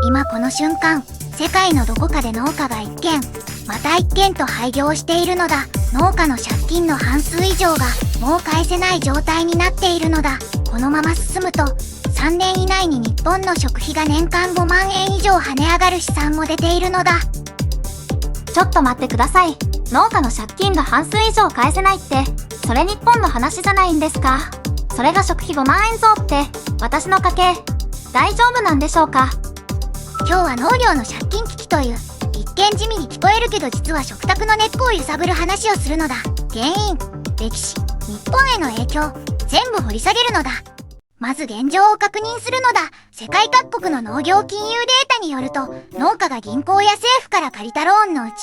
今この瞬間、世界のどこかで農家が一軒、また一軒と廃業しているのだ。農家の借金の半数以上がもう返せない状態になっているのだ。このまま進むと、3年以内に日本の食費が年間5万円以上跳ね上がる試算も出ているのだ。ちょっと待ってください。農家の借金が半数以上返せないって、それ日本の話じゃないんですか。それが食費5万円増って、私の家計、大丈夫なんでしょうか。今日は農業の借金危機という、一見地味に聞こえるけど実は食卓の根っこを揺さぶる話をするのだ。原因、歴史、日本への影響、全部掘り下げるのだ。まず現状を確認するのだ。世界各国の農業金融データによると、農家が銀行や政府から借りたローンのうち、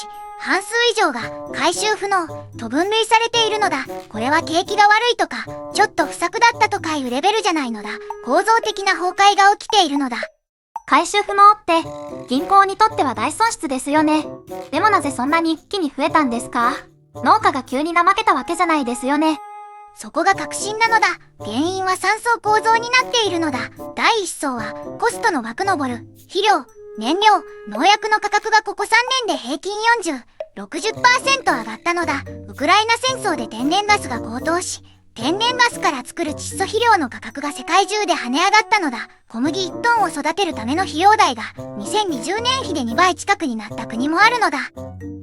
半数以上が回収不能と分類されているのだ。これは景気が悪いとか、ちょっと不作だったとかいうレベルじゃないのだ。構造的な崩壊が起きているのだ。回収不能って、銀行にとっては大損失ですよね。でもなぜそんなに一気に増えたんですか？農家が急に怠けたわけじゃないですよね。そこが核心なのだ。原因は3層構造になっているのだ。第1層はコストの枠登る。肥料、燃料、農薬の価格がここ3年で平均40、60% 上がったのだ。ウクライナ戦争で天然ガスが高騰し、天然ガスから作る窒素肥料の価格が世界中で跳ね上がったのだ。小麦1トンを育てるための費用代が2020年比で2倍近くになった国もあるのだ。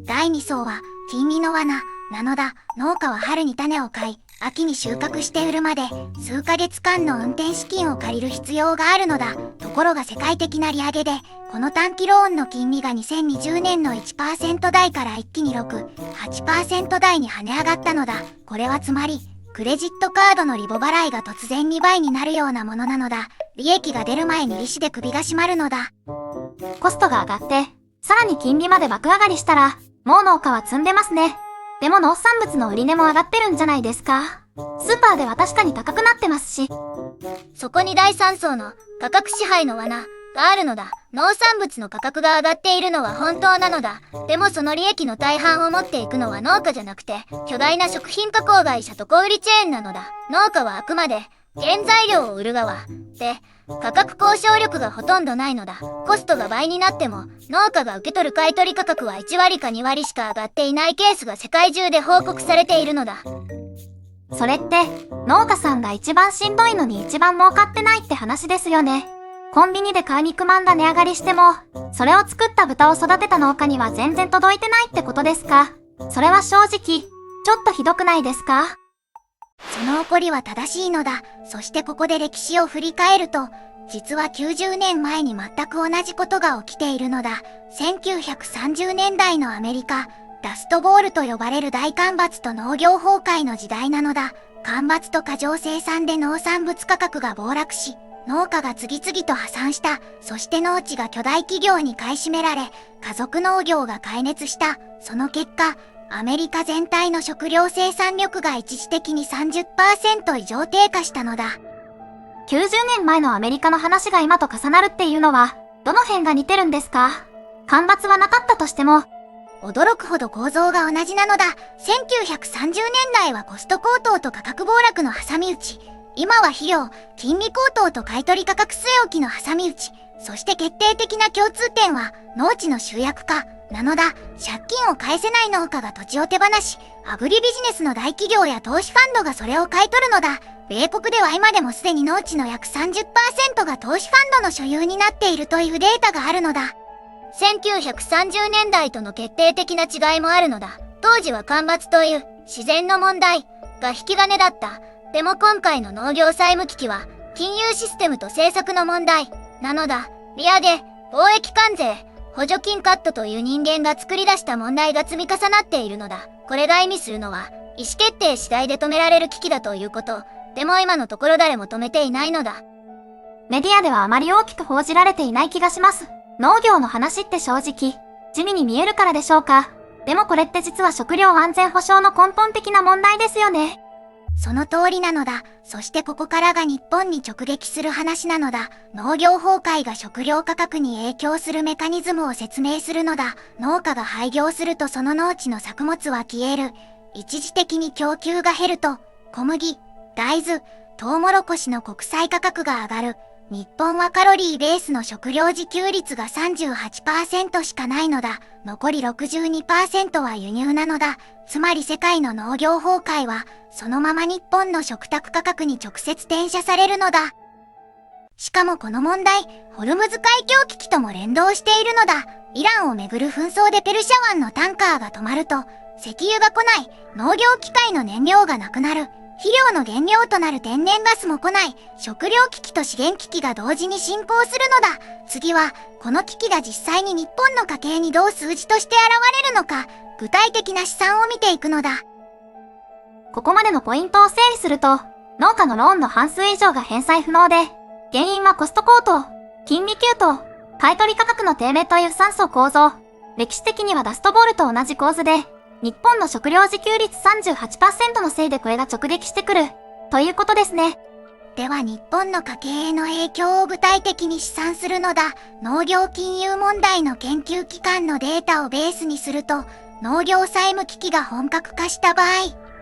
第2層は金利の罠なのだ。農家は春に種を買い、秋に収穫して売るまで数ヶ月間の運転資金を借りる必要があるのだ。ところが世界的な利上げで、この短期ローンの金利が2020年の 1% 台から一気に6、8% 台に跳ね上がったのだ。これはつまり、クレジットカードのリボ払いが突然2倍になるようなものなのだ。利益が出る前に利子で首が締まるのだ。コストが上がって、さらに金利まで爆上がりしたら、もう農家は積んでますね。でも農産物の売り値も上がってるんじゃないですか。スーパーでは確かに高くなってますし。そこに第3層の価格支配の罠があるのだ。農産物の価格が上がっているのは本当なのだ。でもその利益の大半を持っていくのは農家じゃなくて、巨大な食品加工会社と小売チェーンなのだ。農家はあくまで原材料を売る側で、価格交渉力がほとんどないのだ。コストが倍になっても、農家が受け取る買取価格は1割か2割しか上がっていないケースが世界中で報告されているのだ。それって、農家さんが一番しんどいのに一番儲かってないって話ですよね。コンビニで買い肉まんが値上がりしても、それを作った豚を育てた農家には全然届いてないってことですか？それは正直、ちょっとひどくないですか？その起こりは正しいのだ。そしてここで歴史を振り返ると、実は90年前に全く同じことが起きているのだ。1930年代のアメリカ、ダストボールと呼ばれる大干ばつと農業崩壊の時代なのだ。干ばつと過剰生産で農産物価格が暴落し、農家が次々と破産した。そして農地が巨大企業に買い占められ、家族農業が壊滅した。その結果、アメリカ全体の食料生産力が一時的に 30% 以上低下したのだ。90年前のアメリカの話が今と重なるっていうのは、どの辺が似てるんですか？干ばつはなかったとしても、驚くほど構造が同じなのだ。1930年代はコスト高騰と価格暴落の挟み撃ち。今は肥料、金利高騰と買取価格据え置きの挟み撃ち。そして決定的な共通点は農地の集約化なのだ。借金を返せない農家が土地を手放し、アグリビジネスの大企業や投資ファンドがそれを買い取るのだ。米国では今でもすでに農地の約 30% が投資ファンドの所有になっているというデータがあるのだ。1930年代との決定的な違いもあるのだ。当時は干ばつという自然の問題が引き金だった。でも今回の農業債務危機は金融システムと政策の問題なのだ。利上げ、貿易関税、補助金カットという人間が作り出した問題が積み重なっているのだ。これが意味するのは意思決定次第で止められる危機だということ。でも今のところ誰も止めていないのだ。メディアではあまり大きく報じられていない気がします。農業の話って正直、地味に見えるからでしょうか。でもこれって実は食料安全保障の根本的な問題ですよね。その通りなのだ。そしてここからが日本に直撃する話なのだ。農業崩壊が食料価格に影響するメカニズムを説明するのだ。農家が廃業するとその農地の作物は消える。一時的に供給が減ると、小麦、大豆、トウモロコシの国際価格が上がる。日本はカロリーベースの食料自給率が 38% しかないのだ。残り 62% は輸入なのだ。つまり世界の農業崩壊はそのまま日本の食卓価格に直接転写されるのだ。しかもこの問題、ホルムズ海峡危機とも連動しているのだ。イランをめぐる紛争でペルシャ湾のタンカーが止まると、石油が来ない、農業機械の燃料がなくなる、肥料の原料となる天然ガスも来ない、食料危機と資源危機が同時に進行するのだ。次は、この危機が実際に日本の家計にどう数字として現れるのか、具体的な試算を見ていくのだ。ここまでのポイントを整理すると、農家のローンの半数以上が返済不能で、原因はコスト高騰、金利急騰、買取価格の低迷という3層構造。歴史的にはダストボールと同じ構図で、日本の食料自給率 38% のせいでこれが直撃してくる、ということですね。では日本の家計への影響を具体的に試算するのだ。農業金融問題の研究機関のデータをベースにすると、農業債務危機が本格化した場合、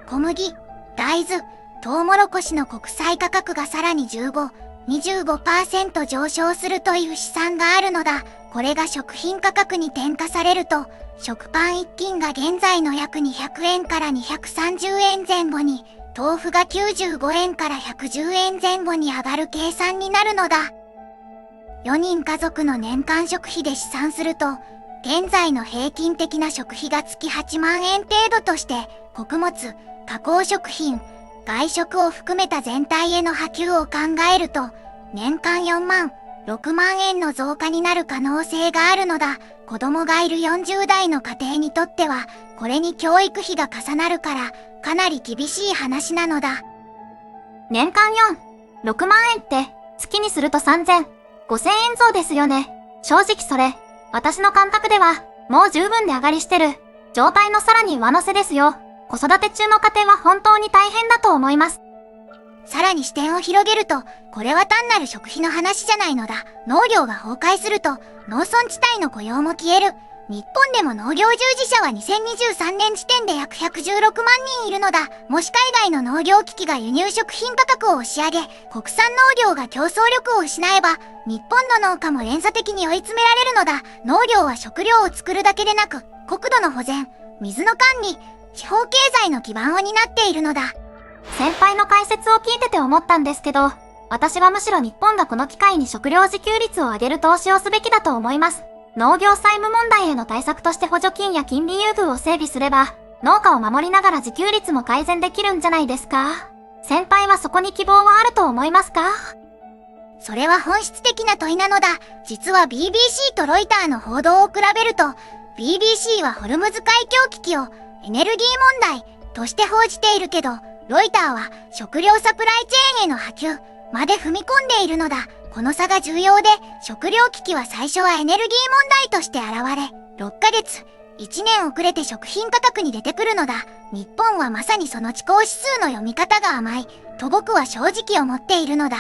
小麦、大豆、トウモロコシの国際価格がさらに25% 上昇するという試算があるのだ。これが食品価格に転嫁されると、食パン1斤が現在の約200円から230円前後に、豆腐が95円から110円前後に上がる計算になるのだ。4人家族の年間食費で試算すると、現在の平均的な食費が月8万円程度として、穀物、加工食品、外食を含めた全体への波及を考えると、年間4万、6万円の増加になる可能性があるのだ。子供がいる40代の家庭にとっては、これに教育費が重なるから、かなり厳しい話なのだ。年間4、6万円って、月にすると3000、5000円増ですよね。正直それ、私の感覚では、もう十分で上がりしてる、状態のさらに上乗せですよ。子育て中の家庭は本当に大変だと思います。さらに視点を広げると、これは単なる食費の話じゃないのだ。農業が崩壊すると、農村地帯の雇用も消える。日本でも農業従事者は2023年時点で約116万人いるのだ。もし海外の農業機器が輸入食品価格を押し上げ、国産農業が競争力を失えば、日本の農家も連鎖的に追い詰められるのだ。農業は食料を作るだけでなく、国土の保全、水の管理、地方経済の基盤を担っているのだ。先輩の解説を聞いてて思ったんですけど、私はむしろ日本がこの機会に食料自給率を上げる投資をすべきだと思います。農業債務問題への対策として補助金や金利優遇を整備すれば、農家を守りながら自給率も改善できるんじゃないですか。先輩はそこに希望はあると思いますか？それは本質的な問いなのだ。実は BBC とロイターの報道を比べると、BBC はホルムズ海峡危機をエネルギー問題として報じているけど、ロイターは食料サプライチェーンへの波及まで踏み込んでいるのだ。この差が重要で、食料危機は最初はエネルギー問題として現れ、6ヶ月、1年遅れて食品価格に出てくるのだ。日本はまさにその遅行指数の読み方が甘い、と僕は正直思っているのだ。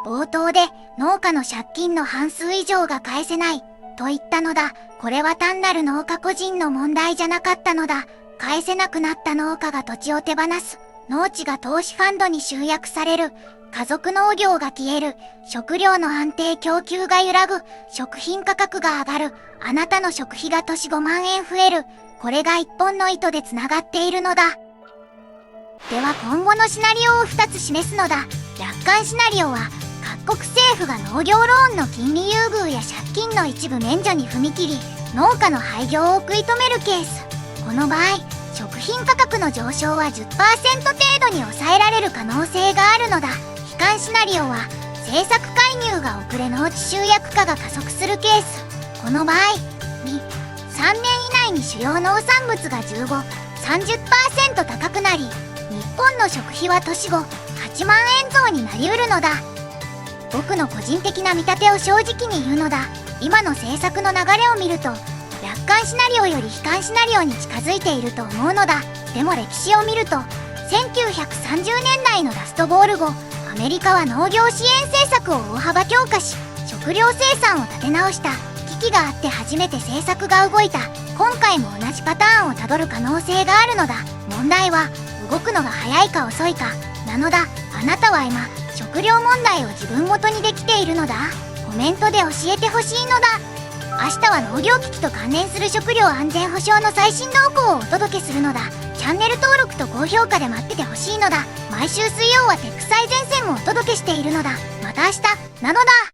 冒頭で農家の借金の半数以上が返せないと言ったのだ。これは単なる農家個人の問題じゃなかったのだ。返せなくなった農家が土地を手放す。農地が投資ファンドに集約される。家族農業が消える。食料の安定供給が揺らぐ。食品価格が上がる。あなたの食費が年5万円増える。これが一本の糸でつながっているのだ。では今後のシナリオを2つ示すのだ。楽観シナリオは、各国政府が農業ローンの金利優遇や借金の一部免除に踏み切り、農家の廃業を食い止めるケース。この場合、食品価格の上昇は 10% 程度に抑えられる可能性があるのだ。悲観シナリオは、政策介入が遅れ農地集約化が加速するケース。この場合、3年以内に主要農産物が15、30% 高くなり、日本の食費は年後、8万円増になりうるのだ。僕の個人的な見立てを正直に言うのだ。今の政策の流れを見ると、楽観シナリオより悲観シナリオに近づいていると思うのだ。でも歴史を見ると、1930年代のラストボール後、アメリカは農業支援政策を大幅強化し、食料生産を立て直した。危機があって初めて政策が動いた。今回も同じパターンをたどる可能性があるのだ。問題は、動くのが早いか遅いか、なのだ。あなたは今、食料問題を自分ごとにできているのだ。コメントで教えてほしいのだ。明日は農業機器と関連する食料安全保障の最新動向をお届けするのだ。チャンネル登録と高評価で待っててほしいのだ。毎週水曜はテック最前線をお届けしているのだ。また明日なのだ。